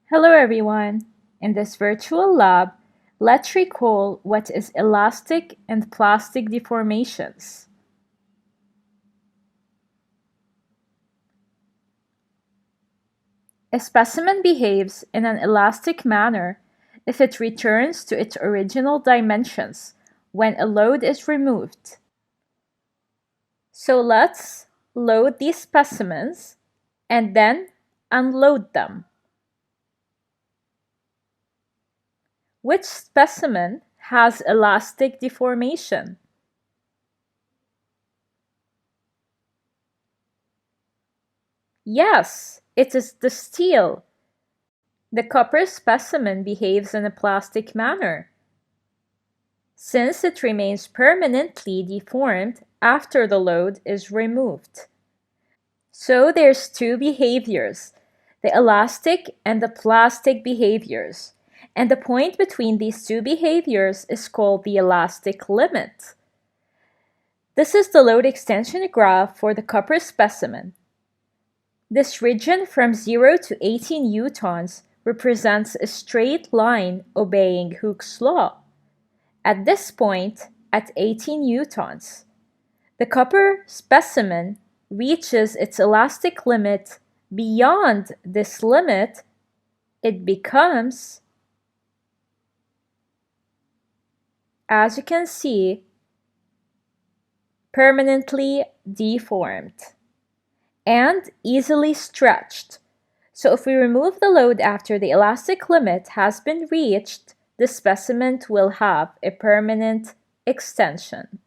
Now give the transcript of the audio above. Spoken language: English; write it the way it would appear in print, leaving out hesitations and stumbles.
Hello everyone! In this virtual lab, let's recall what is elastic and plastic deformations. A specimen behaves in an elastic manner if it returns to its original dimensions when a load is removed. So let's load these specimens and then unload them. Which specimen has elastic deformation? Yes, it is the steel. The copper specimen behaves in a plastic manner, since it remains permanently deformed after the load is removed. So there's two behaviors, the elastic and the plastic behaviors, and the point between these two behaviors is called the elastic limit. This is the load extension graph for the copper specimen. This region from 0 to 18 newtons represents a straight line obeying Hooke's law. At this point, at 18 newtons, the copper specimen reaches its elastic limit. Beyond this limit, it becomes, as you can see, permanently deformed and easily stretched. So if we remove the load after the elastic limit has been reached, the specimen will have a permanent extension.